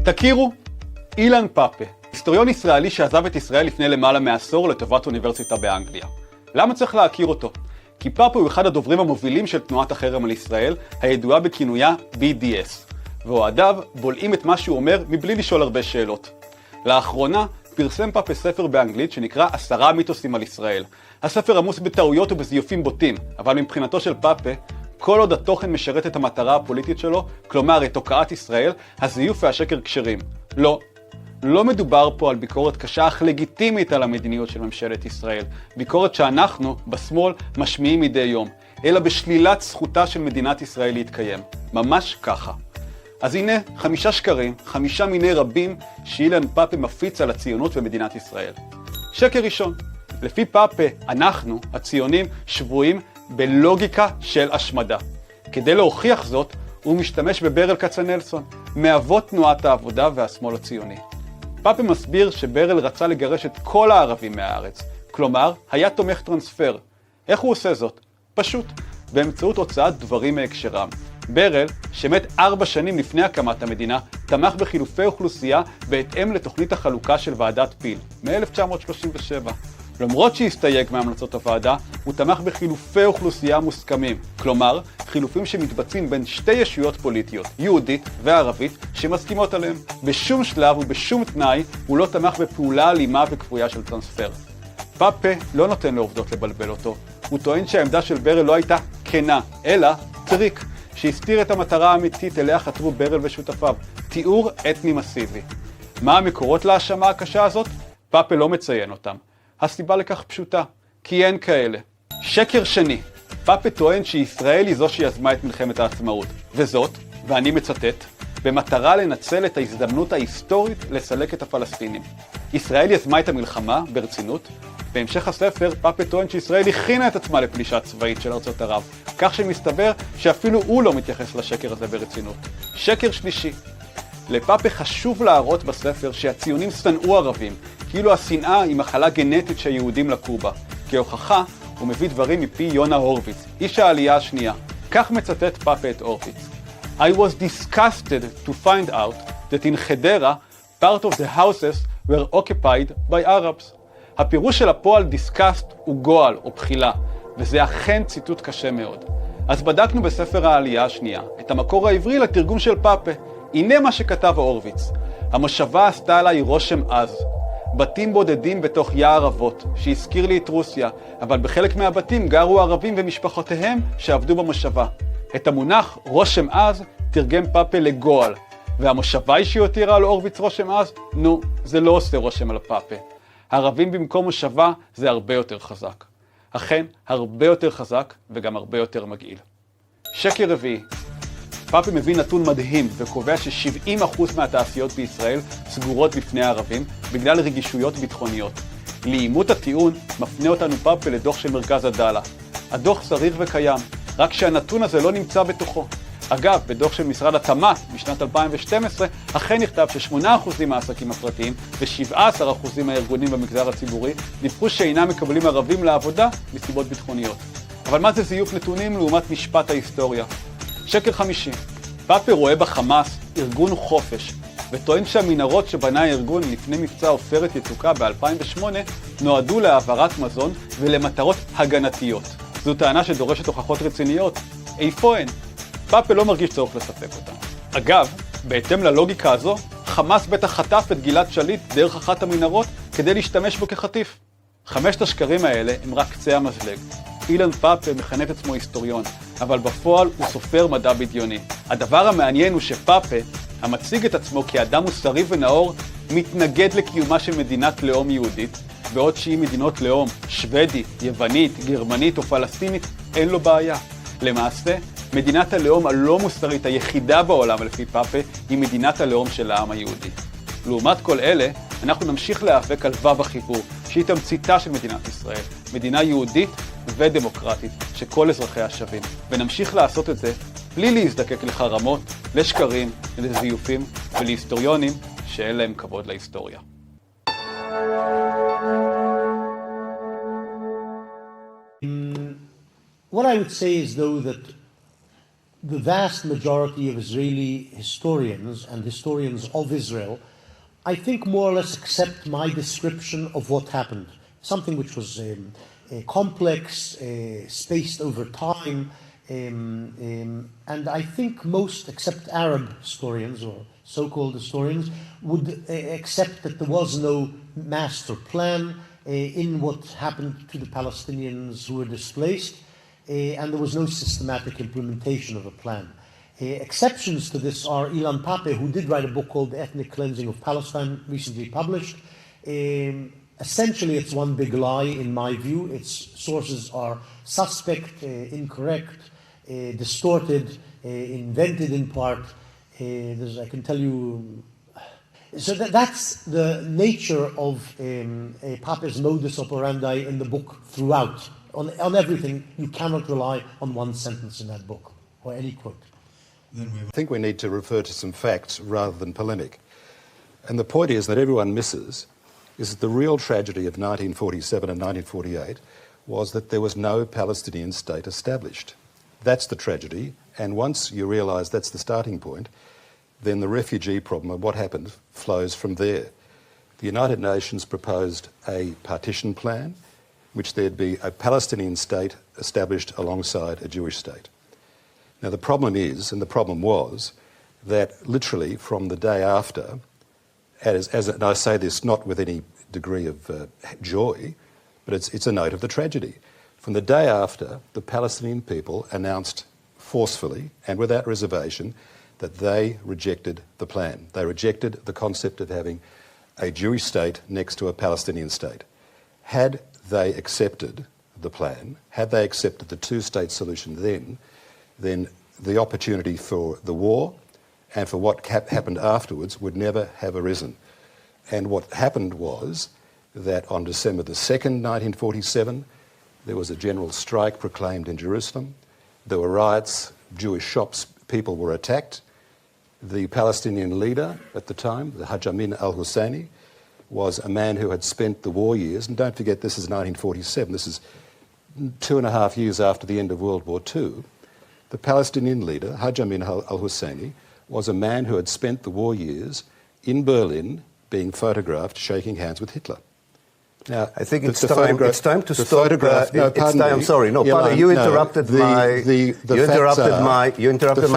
תכירו, אילן פאפה, היסטוריון ישראלי שעזב את ישראל לפני למעלה מעשור לטובת אוניברסיטה באנגליה. למה צריך להכיר אותו? כי פאפה הוא אחד הדוברים המובילים של תנועת החרם על ישראל, הידועה בכינויה BDS, ואוהדיו בולעים את מה שהוא אומר מבלי לשאול הרבה שאלות. לאחרונה פרסם פאפה ספר באנגלית שנקרא 10 מיתוסים על ישראל. הספר עמוס בטעויות ובזיופים בוטים, אבל מבחינתו של פאפה, כל עוד התוכן משרת את המטרה הפוליטית שלו, כלומר את הוקעת ישראל, הזיוף והשקר כשרים. לא מדובר פה על ביקורת קשה אך לגיטימית על המדיניות של ממשלת ישראל, ביקורת שאנחנו, בשמאל, משמיעים מדי יום, אלא בשלילת זכותה של מדינת ישראל להתקיים. ממש ככה. אז הנה 5 שקרים, 5 מיני רבים שאילן פאפה מפיץ על הציונות ומדינת ישראל. שקר ראשון, לפי פאפה, אנחנו, הציונים, שבויים בלוגיקה של השמדה. כדי להוכיח זאת, הוא משתמש בברל כצנלסון, מאבות תנועת העבודה והשמאל הציוני. פאפה מסביר שברל רצה לגרש את כל הערבים מהארץ, כלומר, היה תומך טרנספר. איך הוא עושה זאת? פשוט, באמצעות הוצאת דברים מהקשרם. ברל, שמת 4 שנים לפני הקמת המדינה, תמך בחילופי אוכלוסייה בהתאם לתוכנית החלוקה של ועדת פיל, מ-1937. למרות שהסתייג מהמלצות הוועדה, הוא תמך בחילופי אוכלוסייה מוסכמים, כלומר, חילופים שמתבצעים בין 2 ישויות פוליטיות, יהודית וערבית, שמסכימות עליהם. בשום שלב ובשום תנאי הוא לא תמך בפעולה אלימה וכפויה של טרנספר. פאפה לא נותן לעובדות לבלבל אותו. הוא טוען שהעמדה של ברל לא הייתה כנה, אלא טריק, שהסתיר את המטרה האמיתית אליה חתרו ברל ושותפיו, תיאור אתני מסיבי. מה המקורות להאשמה הקשה הזאת? פאפה לא מציין אותם. הסיבה לכך פשוטה, כי אין כאלה. שקר שני, פאפה טוען שישראל היא זו שיזמה את מלחמת העצמאות, וזאת, ואני מצטט, במטרה לנצל את ההזדמנות ההיסטורית לסלק את הפלסטינים. ישראל יזמה את המלחמה ברצינות. בהמשך הספר, פאפה טוען שישראל הכינה את עצמה לפלישה צבאית של ארצות ערב, כך שמסתבר שאפילו הוא לא מתייחס לשקר הזה ברצינות. שקר שלישי, לפאפה חשוב להראות בספר שהציונים שנאו ערבים, כאילו השנאה היא מחלה גנטית שהיהודים לקו בה. כהוכחה, הוא מביא דברים מפי יונה הורוויץ, איש העלייה השנייה. כך מצטט פאפה את הורוויץ. I was disgusted to find out that in Hedera, part of the houses were occupied by Arabs. הפירוש של הפועל disgust הוא גועל או בחילה, וזה אכן ציטוט קשה מאוד. אז בדקנו בספר העלייה השנייה את המקור העברי לתרגום של פאפה. הנה מה שכתב הורוויץ. המושבה עשתה עליי רושם עז. בתים בודדים בתוך יער אבות, שהזכיר לי את רוסיה, אבל בחלק מהבתים גרו ערבים ומשפחותיהם שעבדו במושבה. את המונח רושם עז תרגם פאפה לגועל, והמושבה היא שהותירה על הורוויץ רושם עז? נו, זה לא עושה רושם על פאפה. ערבים במקום מושבה זה הרבה יותר חזק. אכן, הרבה יותר חזק וגם הרבה יותר מגעיל. שקר רביעי. פאפה מביא נתון מדהים וקובע ש70% מהתעשיות בישראל סגורות בפני הערבים בגלל רגישויות ביטחוניות. לאימות הטיעון מפנה אותנו פאפה לדוח של מרכז עדאלה. הדוח צריך וקיים, רק שהנתון הזה לא נמצא בתוכו. אגב, בדוח של משרד התמ"ת משנת 2012, אכן נכתב ש8% מהעסקים הפרטיים ו17% מהארגונים במגזר הציבורי דיווחו שאינם מקבלים ערבים לעבודה מסיבות ביטחוניות. אבל מה זה זיוף נתונים לעומת משפט ההיסטוריה? שקר חמישי, פאפה רואה בחמאס ארגון חופש, וטוען שהמנהרות שבנה הארגון לפני מבצע עופרת יצוקה ב-2008 נועדו להעברת מזון ולמטרות הגנתיות. זו טענה שדורשת הוכחות רציניות. איפה הן? פאפה לא מרגיש צורך לספק אותן. אגב, בהתאם ללוגיקה הזו, חמאס בטח חטף את גלעד שליט דרך אחת המנהרות כדי להשתמש בו כחטיף. 5 השקרים האלה הם רק קצה המזלג. אילן פאפה מכנה את עצמו היסטוריון, אבל בפועל הוא סופר מדע בדיוני. הדבר המעניין הוא שפאפה, המציג את עצמו כאדם מוסרי ונאור, מתנגד לקיומה של מדינת לאום יהודית, בעוד שהיא מדינות לאום, שוודית, יוונית, גרמנית או פלסטינית, אין לו בעיה. למעשה, מדינת הלאום הלא מוסרית היחידה בעולם לפי פאפה היא מדינת הלאום של העם היהודי. לעומת כל אלה, אנחנו נמשיך להיאבק על וו החיבור, שהיא תמציתה של מדינת ישראל, מדינה יהודית ודמוקרטית, שכל אזרחיה שווים. ונמשיך לעשות את זה בלי להזדקק לחרמות, לשקרים, לזיופים ולהיסטוריונים שאין להם כבוד להיסטוריה. What I would say is, though, that the vast majority of Israeli historians and historians of Israel, I think, more or less accept my description of what happened. Something which was complex, spaced over time, and I think most, except Arab historians or so-called historians, would accept that there was no master plan in what happened to the Palestinians who were displaced, and there was no systematic implementation of a plan. Exceptions to this are Ilan Pappé, who did write a book called The Ethnic Cleansing of Palestine, recently published. Essentially, it's one big lie, in my view. Its sources are suspect, incorrect, distorted, invented in part. I can tell you. So that's the nature of Pappé's modus operandi in the book throughout. On everything, you cannot rely on one sentence in that book or any quote. I think we need to refer to some facts rather than polemic. And the point is that everyone misses is that the real tragedy of 1947 and 1948 was that there was no Palestinian state established. That's the tragedy, and once you realise that's the starting point, then the refugee problem of what happened flows from there. The United Nations proposed a partition plan, which there'd be a Palestinian state established alongside a Jewish state. Now the problem is, and the problem was, that literally from the day after, and I say this not with any degree of joy, but it's a note of the tragedy. From the day after, the Palestinian people announced forcefully and without reservation that they rejected the plan. They rejected the concept of having a Jewish state next to a Palestinian state. Had they accepted the plan, had they accepted the two-state solution then the opportunity for the war and for what happened afterwards would never have arisen. And what happened was that on December the 2nd, 1947, there was a general strike proclaimed in Jerusalem. There were riots, Jewish shops, people were attacked. The Palestinian leader at the time, the Haj Amin al-Husseini, was a man who had spent the war years, and don't forget this is 1947, this is 2.5 years after the end of World War II. The Palestinian leader, Haj Amin al-Husseini, was a man who had spent the war years in Berlin being photographed shaking hands with Hitler. Now, I think it's time to stop. I'm sorry. No, pardon, you interrupted my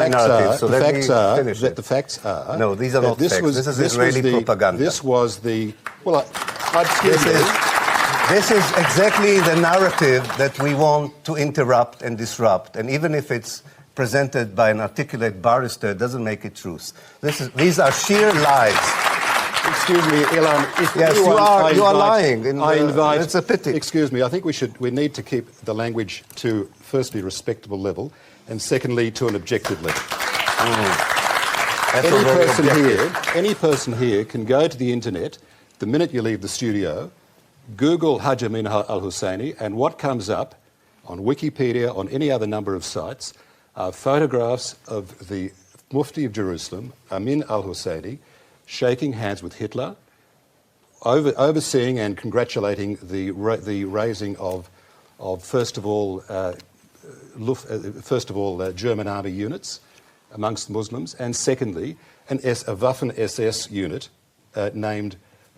narrative. So let me finish it. The facts are. No, these are not facts. This is Israeli propaganda. This was the. Well, this is exactly the narrative that we want to interrupt and disrupt. And even if it's presented by an articulate barrister, it doesn't make it truth. These are sheer lies. Excuse me, Ilan. Yes, you are lying. It's a pity. Excuse me. I think we need to keep the language to, firstly, respectable level, and secondly, to an objective level. Any person here can go to the internet the minute you leave the studio, Google Haj Amin al-Husseini, and what comes up on Wikipedia, on any other number of sites, are photographs of the Mufti of Jerusalem, Amin al-Husseini, shaking hands with Hitler, overseeing and congratulating the raising of first of all German army units amongst Muslims, and secondly a Waffen-SS unit named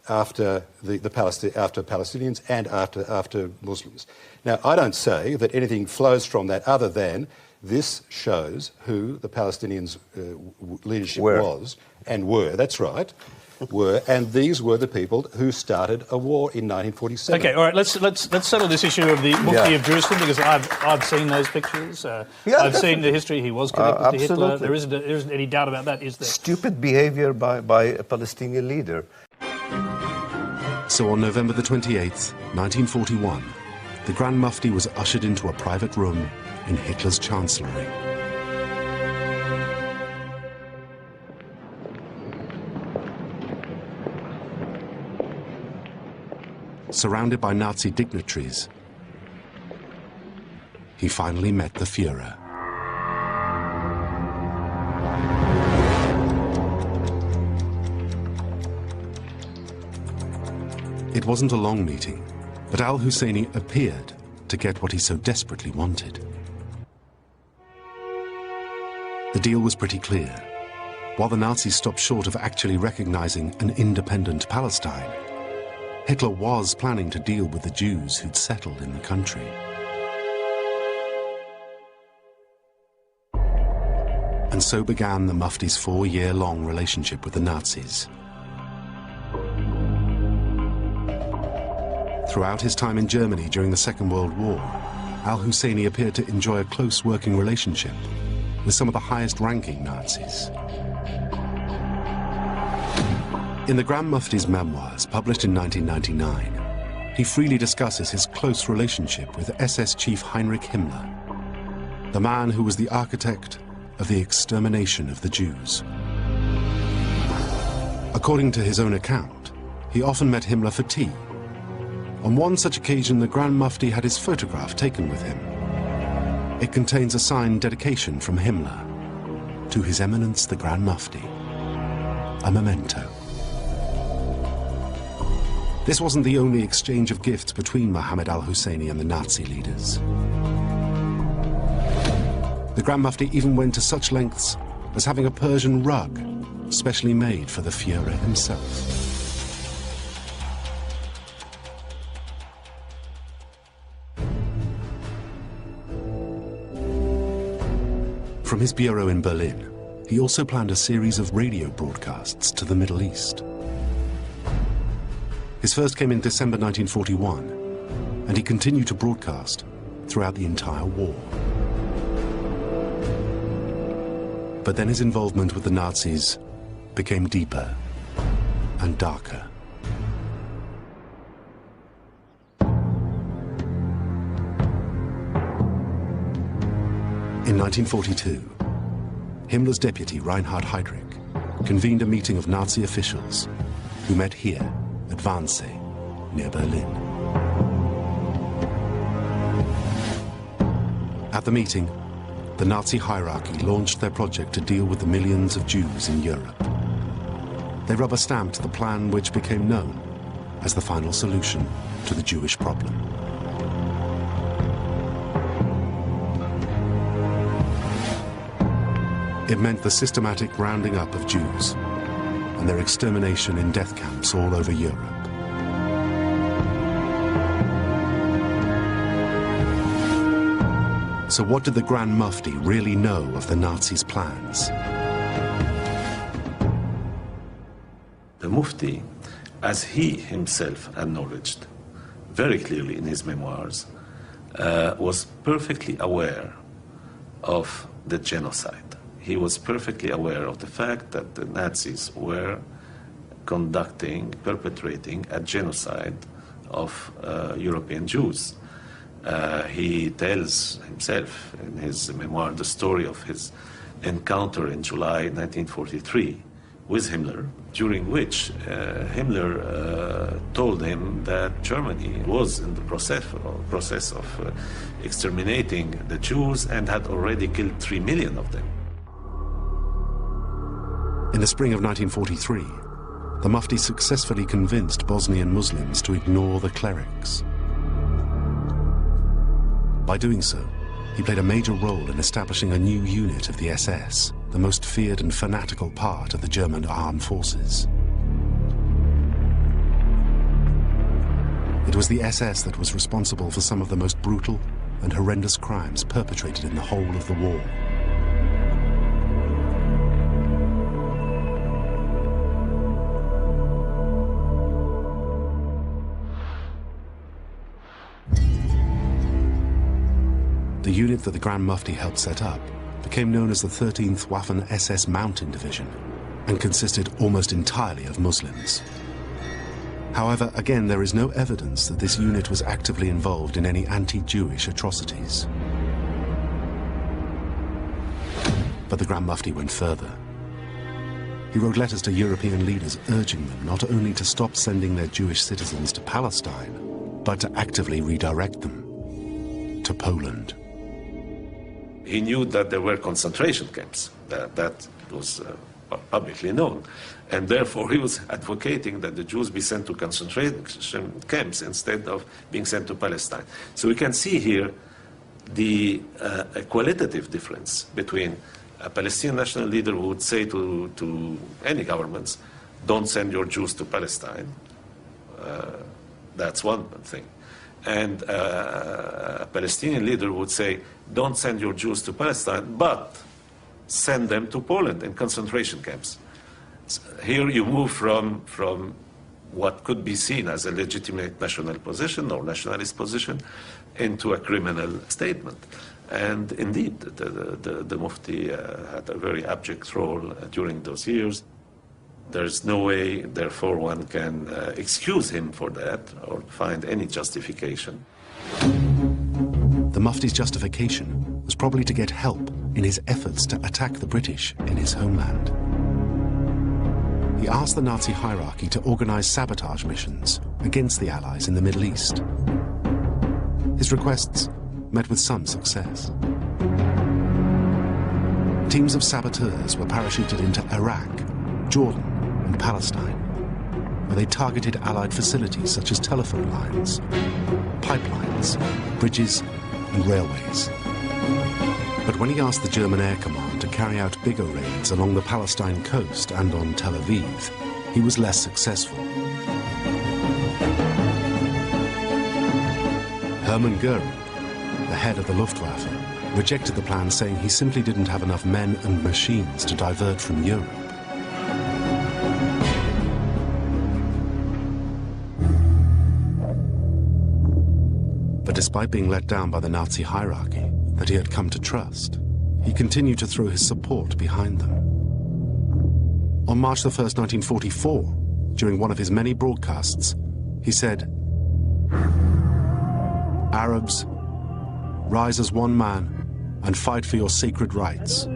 after after Palestinians and after Muslims. Now, I don't say that anything flows from that other than this shows who the Palestinians' leadership was and were. That's right, and these were the people who started a war in 1947. Okay, all right. Let's settle this issue of the Mufti of Jerusalem, because I've seen those pictures. I've seen the history. He was connected to Hitler. There isn't any doubt about that, is there? Stupid behaviour by a Palestinian leader. So on November the 28th, 1941, the Grand Mufti was ushered into a private room in Hitler's chancellery. Surrounded by Nazi dignitaries, he finally met the Führer. It wasn't a long meeting, but al-Husseini appeared to get what he so desperately wanted. The deal was pretty clear. While the Nazis stopped short of actually recognizing an independent Palestine, Hitler was planning to deal with the Jews who'd settled in the country. And so began the Mufti's 4-year-long relationship with the Nazis. Throughout his time in Germany during the Second World War, al-Husseini appeared to enjoy a close working relationship with some of the highest-ranking Nazis. In the Grand Mufti's memoirs, published in 1999, he freely discusses his close relationship with SS Chief Heinrich Himmler, the man who was the architect of the extermination of the Jews. According to his own account, he often met Himmler for tea. On one such occasion, the Grand Mufti had his photograph taken with him. It contains a signed dedication from Himmler to His Eminence the Grand Mufti, a memento. This wasn't the only exchange of gifts between Mohammed al-Husseini and the Nazi leaders. The Grand Mufti even went to such lengths as having a Persian rug specially made for the Führer himself. From his bureau in Berlin, he also planned a series of radio broadcasts to the Middle East. His first came in December 1941, and he continued to broadcast throughout the entire war. But then his involvement with the Nazis became deeper and darker. In 1942, Himmler's deputy Reinhard Heydrich convened a meeting of Nazi officials who met here at Wannsee, near Berlin. At the meeting, the Nazi hierarchy launched their project to deal with the millions of Jews in Europe. They rubber-stamped the plan which became known as the final solution to the Jewish problem. It meant the systematic rounding up of Jews and their extermination in death camps all over Europe. So what did the Grand Mufti really know of the Nazis' plans? The Mufti, as he himself acknowledged very clearly in his memoirs, was perfectly aware of the genocide. He was perfectly aware of the fact that the Nazis were perpetrating a genocide of European Jews. He tells himself in his memoir the story of his encounter in July 1943 with Himmler, during which Himmler told him that Germany was in the process of exterminating the Jews and had already killed 3 million of them. In the spring of 1943, the Mufti successfully convinced Bosnian Muslims to ignore the clerics. By doing so, he played a major role in establishing a new unit of the SS, the most feared and fanatical part of the German armed forces. It was the SS that was responsible for some of the most brutal and horrendous crimes perpetrated in the whole of the war. The unit that the Grand Mufti helped set up became known as the 13th Waffen-SS Mountain Division and consisted almost entirely of Muslims. However, again, there is no evidence that this unit was actively involved in any anti-Jewish atrocities. But the Grand Mufti went further. He wrote letters to European leaders urging them not only to stop sending their Jewish citizens to Palestine, but to actively redirect them to Poland. He knew that there were concentration camps. That was publicly known. And therefore he was advocating that the Jews be sent to concentration camps instead of being sent to Palestine. So we can see here the qualitative difference between a Palestinian national leader who would say to any governments, don't send your Jews to Palestine. That's one thing. And a Palestinian leader would say, don't send your Jews to Palestine, but send them to Poland in concentration camps. So here you move from what could be seen as a legitimate national position or nationalist position into a criminal statement. And indeed, the Mufti had a very abject role during those years. There's no way, therefore, one can excuse him for that or find any justification. The Mufti's justification was probably to get help in his efforts to attack the British in his homeland. He asked the Nazi hierarchy to organize sabotage missions against the Allies in the Middle East. His requests met with some success. Teams of saboteurs were parachuted into Iraq, Jordan, and Palestine, where they targeted Allied facilities such as telephone lines, pipelines, bridges, and railways. But when he asked the German Air Command to carry out bigger raids along the Palestine coast and on Tel Aviv, he was less successful. Hermann Goering, the head of the Luftwaffe, rejected the plan, saying he simply didn't have enough men and machines to divert from Europe. But despite being let down by the Nazi hierarchy that he had come to trust, he continued to throw his support behind them. On March 1st, 1944, during one of his many broadcasts, he said, "Arabs, rise as one man and fight for your sacred rights.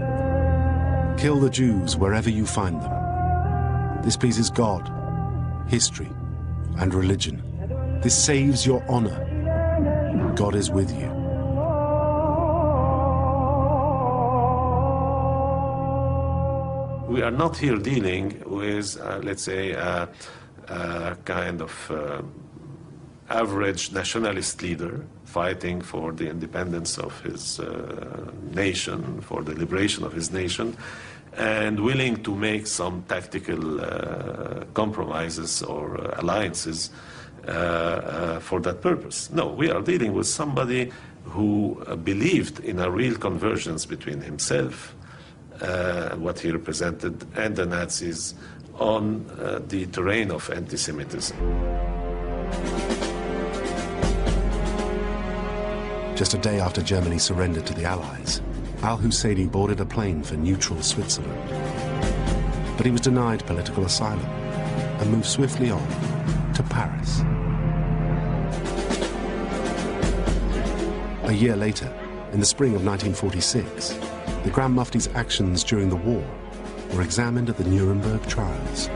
Kill the Jews wherever you find them. This pleases God, history, and religion. This saves your honor. God is with you." We are not here dealing with, let's say, a kind of average nationalist leader fighting for the independence of his nation, for the liberation of his nation, and willing to make some tactical compromises or alliances for that purpose. No, we are dealing with somebody who believed in a real convergence between himself, what he represented, and the Nazis on the terrain of anti-Semitism. Just a day after Germany surrendered to the Allies, al-Husseini boarded a plane for neutral Switzerland. But he was denied political asylum and moved swiftly on to Paris. A year later, in the spring of 1946, the Grand Mufti's actions during the war were examined at the Nuremberg trials.